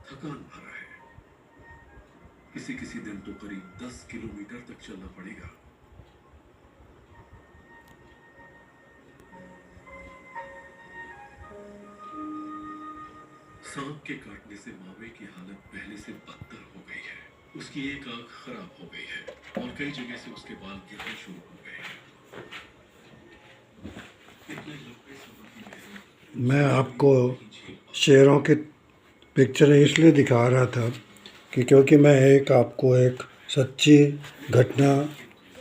थकान भरा है। किसी किसी दिन तो करीब 10 किलोमीटर तक चलना पड़ेगा। सांप के काटने से मावे की हालत पहले से बदतर हो गई है। उसकी एक आंख खराब हो गई है और कई जगह से उसके बाल गिरने शुरू हो गए हैं। इतने लंबे समय की मेहनत मैं उसकी आपको शरीर नहीं झेल पाता। शेरों की पिक्चरें इसलिए दिखा रहा था कि क्योंकि मैं आपको एक सच्ची घटना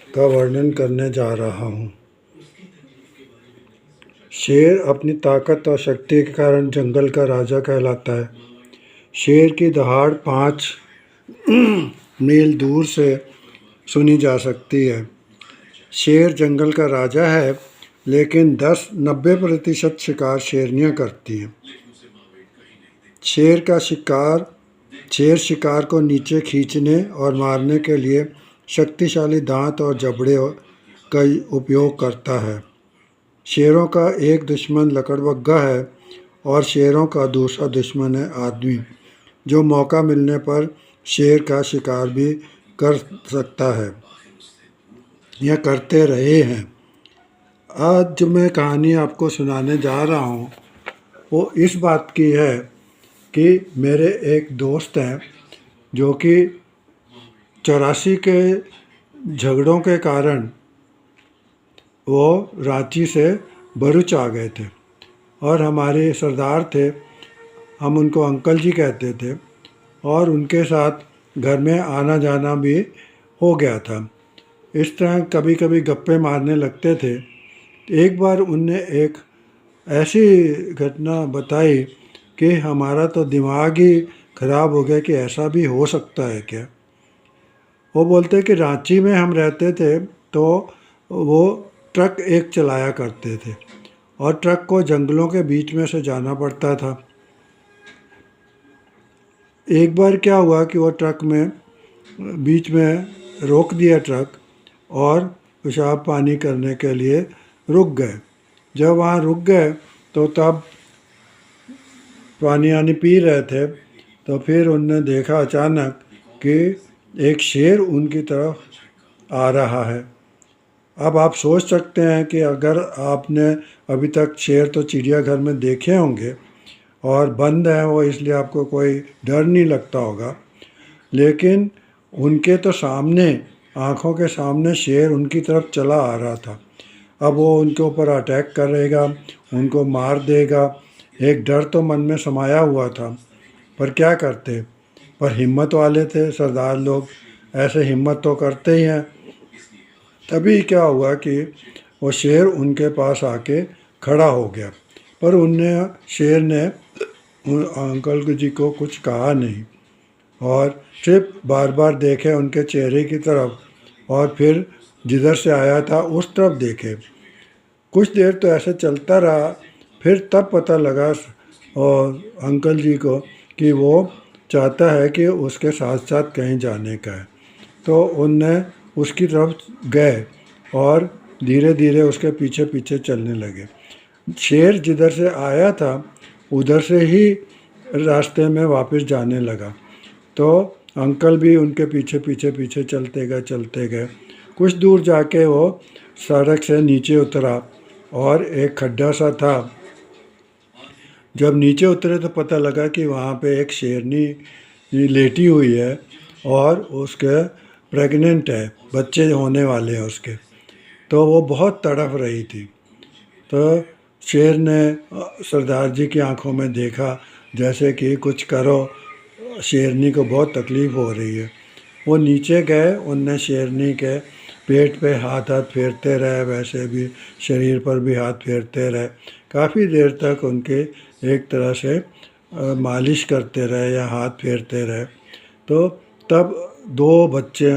का वर्णन करने जा रहा हूँ। उसकी तकलीफ के बारे में नहीं सोचा गया। शेर अपनी ताकत और शक्ति के कारण जंगल का राजा कहलाता है। मावे की शेर की दहाड़ 5 छाया मील दूर से बहुत बर्बाद भी सुनी जा सकती है। रह जाती। शेर जंगल का राजा है, लेकिन 10-90% शिकार शेरनियाँ करती हैं। लेकिन उसे मावे कहीं नहीं दिखता। शेर का शिकार देखते शेर ही शिकार को नीचे खींचने और मारने के लिए शक्तिशाली दांत और जबड़े बाल की का खाल उपयोग नीचे करता है। गिरा। शेरों का एक दुश्मन लकड़बग्घा है और शेरों का दूसरा दुश्मन है आदमी, जो मौका मिलने पर शेर का शिकार भी कर सकता है आखिर उससे दूर होता या चला गया। करते रहे हैं। आज जो मैं कहानी आपको सुनाने जा रहा हूँ वो इस बात की है कि मेरे एक दोस्त हैं पिता से बहुत जो कि मावे की 84 के झगड़ों के कारण वो रांची से भरूच आ गए थे और हमारे सरदार थे, हम उनको अंकल जी कहते थे, और उनके साथ घर में आना जाना भी हो गया था। इस तरह कभी कभी गप्पे मारने लगते थे। एक बार उनने एक ऐसी घटना बताई कि हमारा तो दिमाग ही खराब हो गया कि ऐसा भी हो सकता है क्या। वो बोलते कि रांची में हम रहते थे तो वो ट्रक एक चलाया करते थे और ट्रक को जंगलों के बीच में से जाना पड़ता था। एक बार क्या हुआ कि वो ट्रक में बीच में रोक दिया ट्रक और पेशाब पानी करने के लिए रुक गए। जब वहाँ रुक गए तो तब पानी आनी पी रहे थे, तो फिर उनने देखा अचानक कि एक शेर उनकी तरफ आ रहा है। अब आप सोच सकते हैं कि अगर आपने अभी तक शेर तो चिड़ियाघर में देखे होंगे और बंद है वो, इसलिए आपको कोई डर नहीं लगता होगा, लेकिन उनके तो सामने, आँखों के सामने शेर उनकी तरफ चला आ रहा था। अब वो उनके ऊपर अटैक करेगा, उनको मार देगा। एक डर तो मन में समाया हुआ था, पर क्या करते। पर हिम्मत वाले थे सरदार लोग, ऐसे हिम्मत तो करते ही हैं। तभी क्या हुआ कि वो शेर उनके पास आके खड़ा हो गया, पर उनने शेर ने उन अंकल जी को कुछ कहा नहीं और सिर्फ बार बार देखे उनके चेहरे की तरफ और फिर जिधर से आया था उस तरफ देखे। कुछ देर तो ऐसे चलता रहा, फिर तब पता लगा और अंकल जी को कि वो चाहता है कि उसके साथ साथ कहीं जाने का है। तो उनने उसकी तरफ गए और धीरे धीरे उसके पीछे पीछे चलने लगे। शेर जिधर से आया था उधर से ही रास्ते में वापस जाने लगा, तो अंकल भी उनके पीछे पीछे पीछे चलते गए। कुछ दूर जाके वो सड़क से नीचे उतरा और एक खड्डा सा था। जब नीचे उतरे तो पता लगा कि वहाँ पे एक शेरनी लेटी हुई है और उसके प्रेग्नेंट है, बच्चे होने वाले हैं उसके। तो वो बहुत तड़प रही थी। तो शेर ने सरदार जी की आंखों में देखा जैसे कि कुछ करो, शेरनी को बहुत तकलीफ़ हो रही है। वो नीचे गए, उनने शेरनी के पेट पे हाथ हाथ फेरते रहे, वैसे भी शरीर पर भी हाथ फेरते रहे। काफ़ी देर तक उनके एक तरह से मालिश करते रहे या हाथ फेरते रहे। तो तब 2 बच्चे